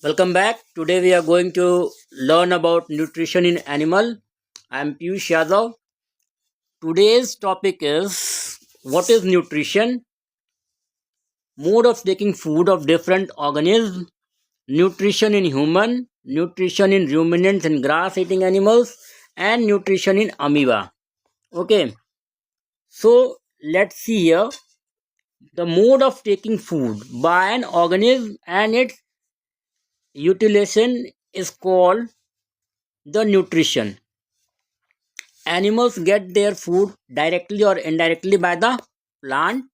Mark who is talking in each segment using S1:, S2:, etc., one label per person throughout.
S1: Welcome back. Today we are going to learn about nutrition in animal. I am Piyush Yadav. Today's topic is what is nutrition? Mode of taking food of different organisms, nutrition in human, nutrition in ruminants and grass eating animals, and nutrition in amoeba. Okay, so let's see here the mode of taking food by an organism and its utilization is called the nutrition. Animals get their food directly or indirectly by the plant.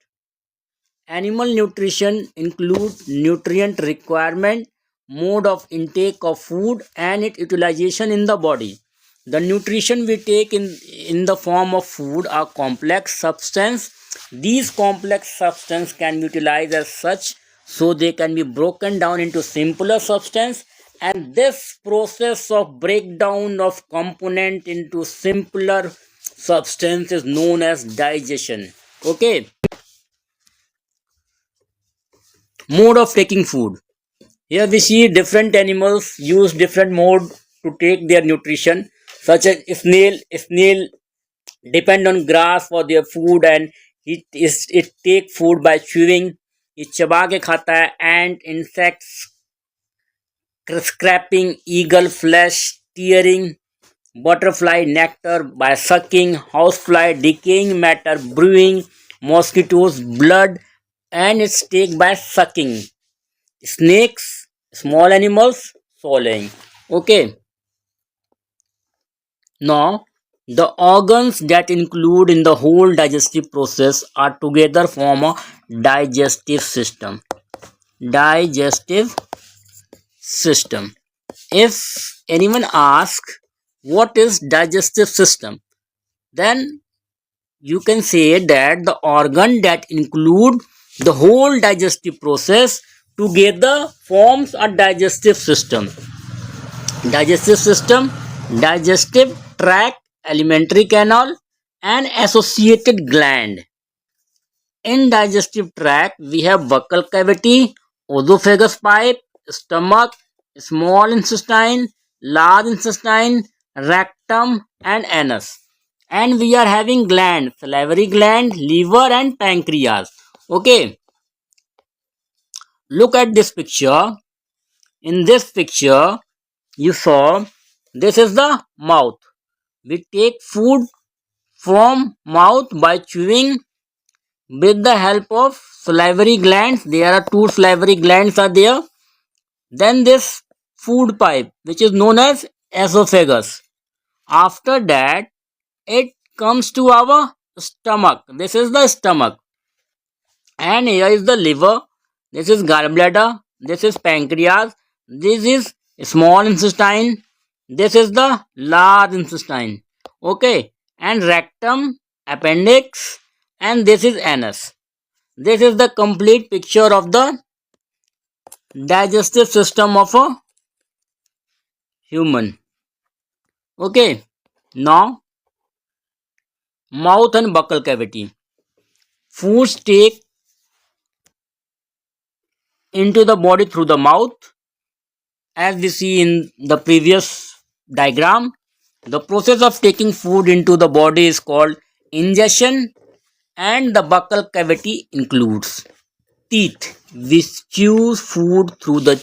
S1: Animal nutrition includes nutrient requirement, mode of intake of food, and its utilization in the body. The nutrition we take in the form of food are complex substance. These complex substance can be utilized as such, so they can be broken down into simpler substance, and this process of breakdown of component into simpler substance is known as digestion. Okay, mode of taking food. Here we see different animals use different mode to take their nutrition, such as snail depend on grass for their food, and it take food by chewing. ये चबा के खाता है. Ant, insects scraping, eagle flesh tearing, butterfly nectar by sucking, housefly decaying matter brewing, mosquitoes blood and its take by sucking, snakes small animals swallowing. Okay, now the organs that include in the whole digestive process are together form a digestive system. Digestive system. If anyone asks what is digestive system, then you can say that the organ that include the whole digestive process together forms a digestive system. Digestive system, digestive tract, alimentary canal, and associated gland. In digestive tract, we have buccal cavity, esophagus pipe, stomach, small intestine, large intestine, rectum, and anus. And we are having gland, salivary gland, liver, and pancreas. Okay, look at this picture. In this picture, you saw this is the mouth. We take food from mouth by chewing with the help of salivary glands. There are two salivary glands are there. Then this food pipe, which is known as esophagus. After that, it comes to our stomach. This is the stomach. And here is the liver. This is gallbladder. This is pancreas. This is small intestine. This is the large intestine. Okay. And rectum, appendix, and this is anus. This is the complete picture of the digestive system of a human. Okay. Now, mouth and buccal cavity. Foods take into the body through the mouth. As we see in the previous diagram, the process of taking food into the body is called ingestion, and the buccal cavity includes teeth, which chews food through the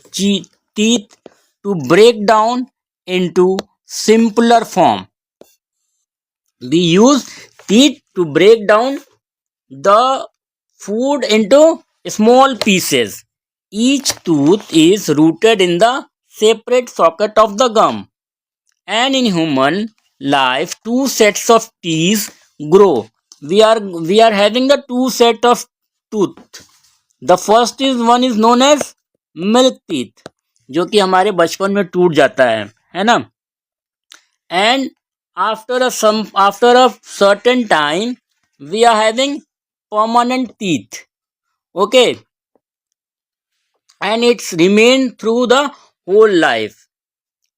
S1: teeth to break down into simpler form. We use teeth to break down the food into small pieces. Each tooth is rooted in the separate socket of the gum. And in human life, two sets of teeth grow. We are having the two set of tooth. The first is one is known as milk teeth, जो कि हमारे बचपन में टूट जाता है ना. And after a certain time, we are having permanent teeth. Okay, and it's remain through the whole life.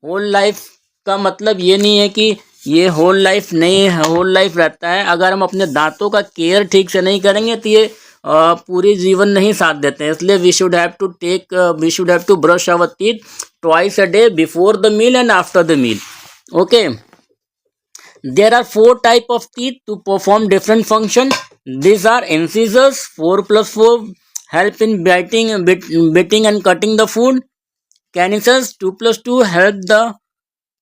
S1: Whole life का मतलब ये नहीं है कि ये होल लाइफ नहीं है, होल लाइफ रहता है. अगर हम अपने दांतों का केयर ठीक से नहीं करेंगे तो ये पूरी जीवन नहीं साथ देते हैं, इसलिए we should have to brush our teeth twice a day, before the meal and after the meal. Okay, there are four type of teeth to perform different function. These are incisors, 4 plus 4 help in biting and cutting the food. Canines, 2 plus 2 help the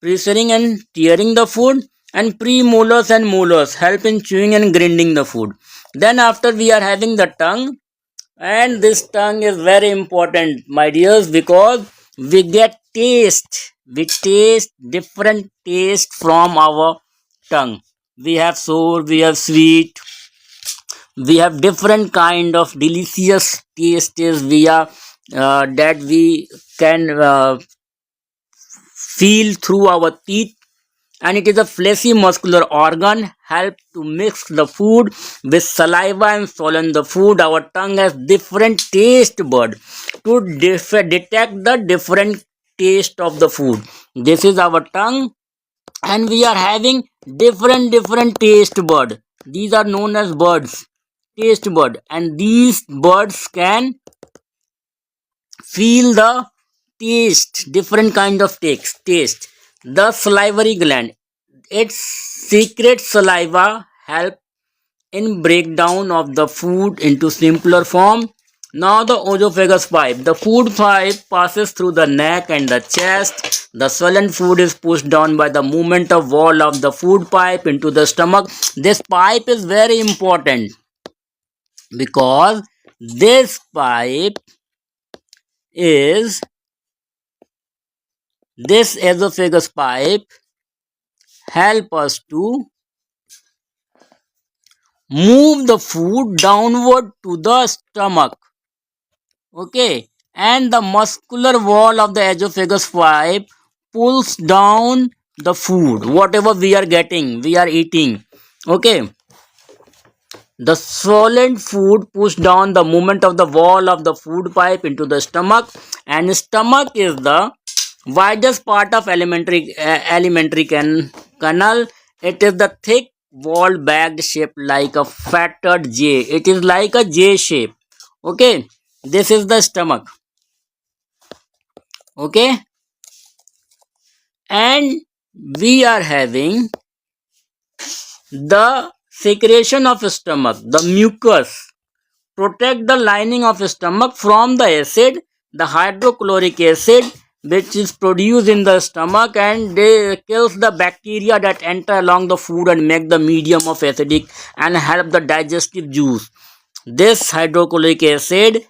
S1: preserving and tearing the food. And premolars and molars help in chewing and grinding the food. Then after we are having the tongue, and this tongue is very important, my dears, because we get taste. We taste different taste from our tongue. We have sour, we have sweet, we have different kind of delicious tastes. We are that we can feel through our teeth, and it is a fleshy muscular organ, help to mix the food with saliva and swallow the food. Our tongue has different taste bud to detect the different taste of the food. This is our tongue, and we are having different taste bud. These are known as buds, taste bud, and these buds can feel the taste, different kind of taste. The salivary gland, its secret saliva help in breakdown of the food into simpler form. Now the esophagus pipe. The food pipe passes through the neck and the chest. The swollen food is pushed down by the movement of wall of the food pipe into the stomach. This pipe is very important because this pipe is this esophagus pipe help us to move the food downward to the stomach. Okay, and the muscular wall of the esophagus pipe pulls down the food, whatever we are eating. Okay, the swollen food push down the movement of the wall of the food pipe into the stomach, and stomach is the widest part of canal. It is the thick wall bagged shape like a fatted J. It is like a J shape. Okay, this is the stomach. Okay, and we are having the secretion of stomach, the mucus protect the lining of stomach from the acid, the hydrochloric acid which is produced in the stomach, and they kills the bacteria that enter along the food and make the medium of acidic and help the digestive juice. This hydrochloric acid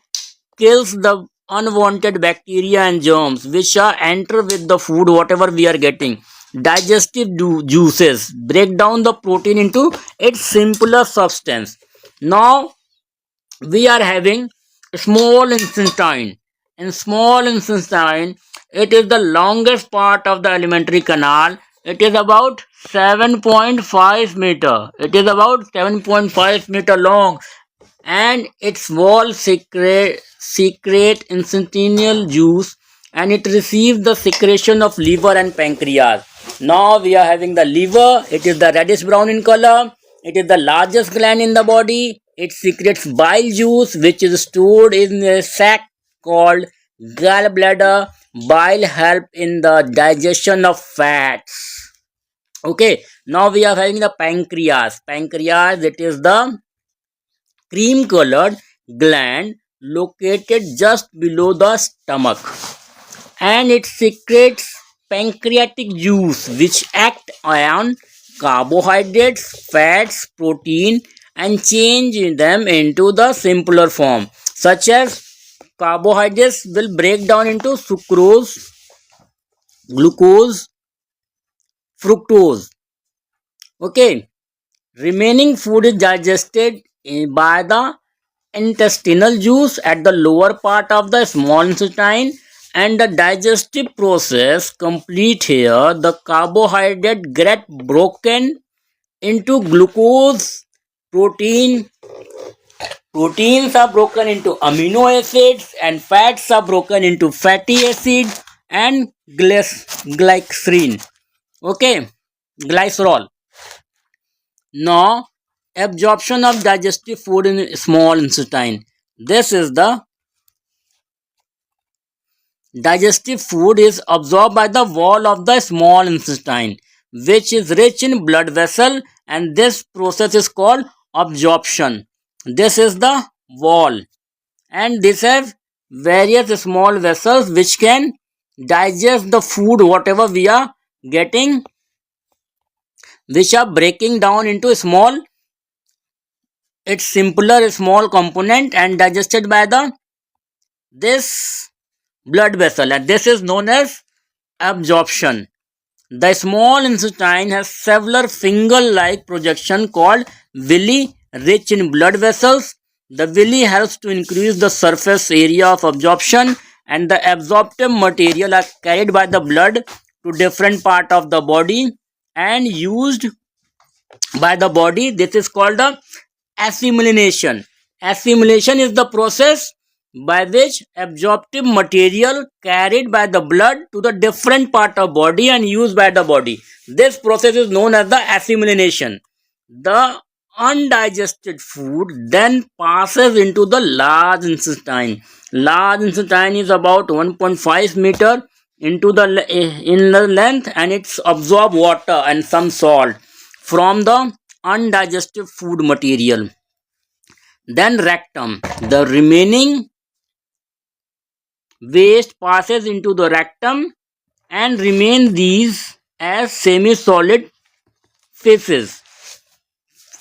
S1: kills the unwanted bacteria and germs which are enter with the food whatever we are getting. Digestive juices break down the protein into its simpler substance. Now we are having small intestine. In small intestine, it is the longest part of the alimentary canal. It is about 7.5 meter. It is about 7.5 meter long, and its wall secrete intestinal juice, and it receives the secretion of liver and pancreas. Now we are having the liver. It is the reddish brown in color. It is the largest gland in the body. It secretes bile juice which is stored in a sac called gallbladder. Bile help in the digestion of fats. Okay, now we are having the pancreas. Pancreas, it is the cream colored gland located just below the stomach, and it secretes pancreatic juice which act on carbohydrates, fats, protein, and change them into the simpler form, such as carbohydrates will break down into sucrose, glucose, fructose. Okay, remaining food is digested by the intestinal juice at the lower part of the small intestine, and the digestive process complete here. The carbohydrate get broken into glucose, protein. Proteins are broken into amino acids, and fats are broken into fatty acid and glycerin. Okay, glycerol. Now Absorption of digestive food in small intestine. This is the digestive food is absorbed by the wall of the small intestine, which is rich in blood vessel, and this process is called absorption. This is the wall, and this has various small vessels which can digest the food whatever we are getting, which are breaking down into small, its simpler small component and digested by the this blood vessel, and this is known as absorption. The small intestine has several finger-like projection called villi rich in blood vessels. The villi helps to increase the surface area of absorption, and the absorptive material are carried by the blood to different part of the body and used by the body. This is called the assimilation. Assimilation is the process by which absorptive material carried by the blood to the different part of body and used by the body. This process is known as the assimilation. The undigested food then passes into the large intestine. Large intestine is about 1.5 meter into the in the length, and it's absorb water and some salt from the undigested food material. Then rectum. The remaining waste passes into the rectum and remain these as semi-solid faces.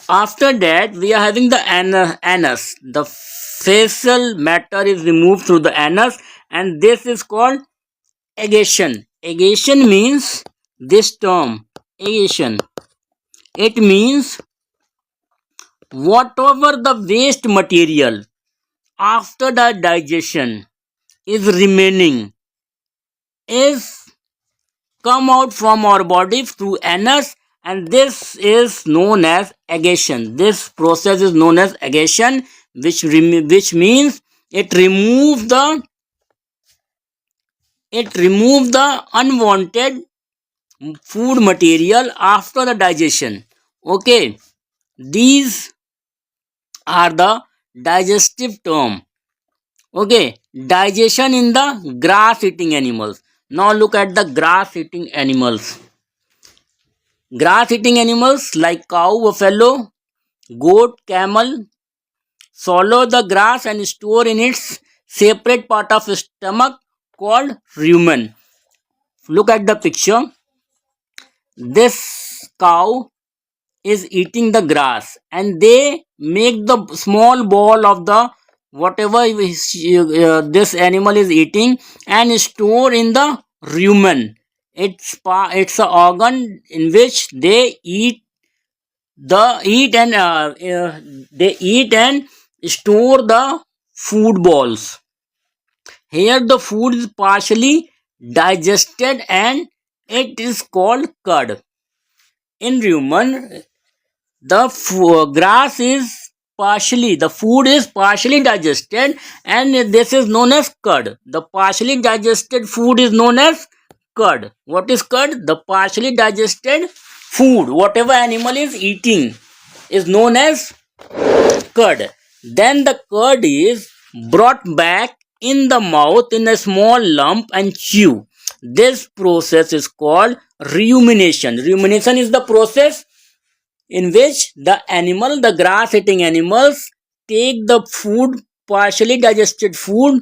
S1: After that, we are having the anus. The facial matter is removed through the anus, and this is called aeration. Aeration means this term. Aeration. It means whatever the waste material after the digestion is remaining is come out from our body through anus, and this is known as aeration. This process is known as aeration, which means it remove the unwanted food material after the digestion. Okay, these are the digestive term. Okay, digestion in the grass eating animals. Now look at the grass eating animals. Grass eating animals like cow, buffalo, goat, camel swallow the grass and store in its separate part of stomach called rumen. Look at the picture. This cow is eating the grass, and they make the small ball of the whatever this animal is eating and store in the rumen. It's a organ in which they eat and store the food balls. Here the food is partially digested and it is called curd. In rumen, the grass is the food is partially digested, and this is known as curd. The partially digested food is known as curd. What is curd? The partially digested food whatever animal is eating is known as curd. Then the curd is brought back in the mouth in a small lump and chew. This process is called rumination. Rumination is the process in which the grass eating animals take the food, partially digested food,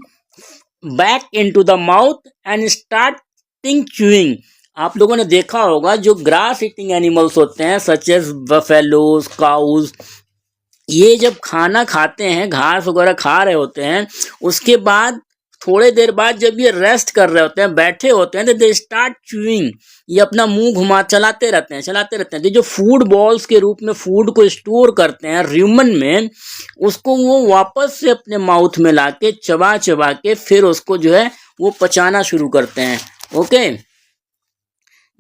S1: back into the mouth and starting chewing. आप लोगों ने देखा होगा जो grass eating animals होते हैं such as buffaloes, cause, ये जब खाना खाते हैं, घास वगैरह खा रहे होते हैं, उसके बाद थोड़े देर बाद जब ये रेस्ट कर रहे होते हैं, बैठे होते हैं, तो दे स्टार्ट च्यूइंग. ये अपना मुंह चलाते रहते हैं. तो जो फूड बॉल्स के रूप में फूड को स्टोर करते हैं र्यूमन में, उसको वो वापस से अपने माउथ में लाके चबा चबा के फिर उसको जो है वो पचाना शुरू करते हैं. Okay,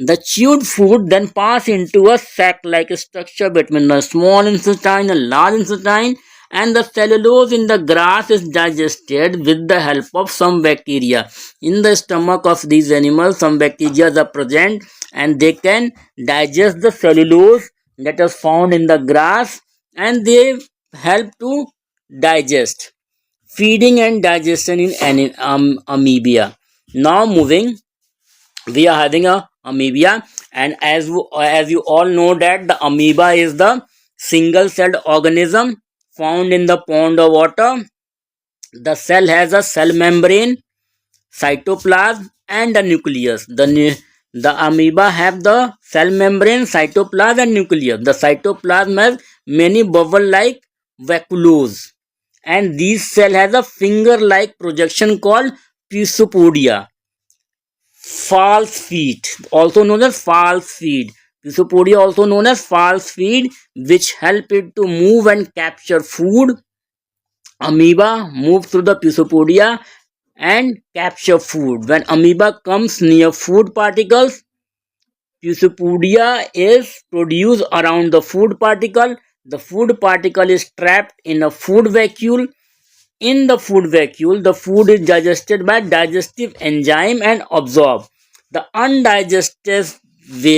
S1: the chewed food then pass into a sac-like structure between the small intestine and large intestine, and the cellulose in the grass is digested with the help of some bacteria. In the stomach of these animals, some bacteria are present and they can digest the cellulose that is found in the grass, and they help to digest. Feeding and digestion in amoeba. Now moving, we are having a amoeba, and as you all know that the amoeba is the single celled organism found in the pond of water. The cell has a cell membrane, cytoplasm, and a nucleus. The amoeba have the cell membrane, cytoplasm, and nucleus. The cytoplasm has many bubble-like vacuoles, and these cell has a finger-like projection called pseudopodia. False feet, also known as false feet. Pseudopodia, also known as false feet, which help it to move and capture food. Amoeba move through the pseudopodia and capture food. When amoeba comes near food particles, pseudopodia is produced around the food particle. The food particle is trapped in a food vacuole. In the food vacuole, the food is digested by digestive enzyme and absorbed. The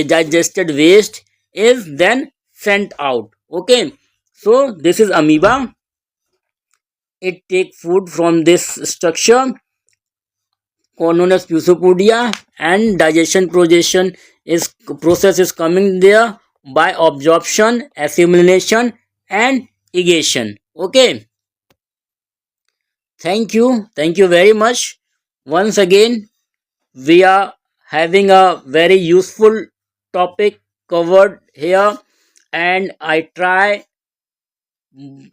S1: digested waste is then sent out. Okay, so this is amoeba. It take food from this structure known as pseudopodia, and digestion process is coming there by absorption, assimilation, and aeration. Okay, thank you very much. Once again, we are having a very useful topic covered here, and I try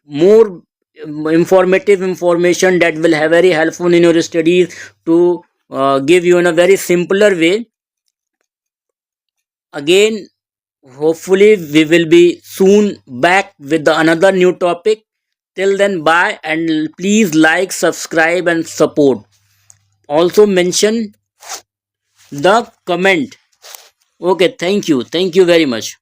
S1: more informative information that will have very helpful in your studies to give you in a very simpler way. Again, hopefully we will be soon back with another new topic. Till then, bye, and please like, subscribe, and support. Also mention the comment. Okay, thank you very much.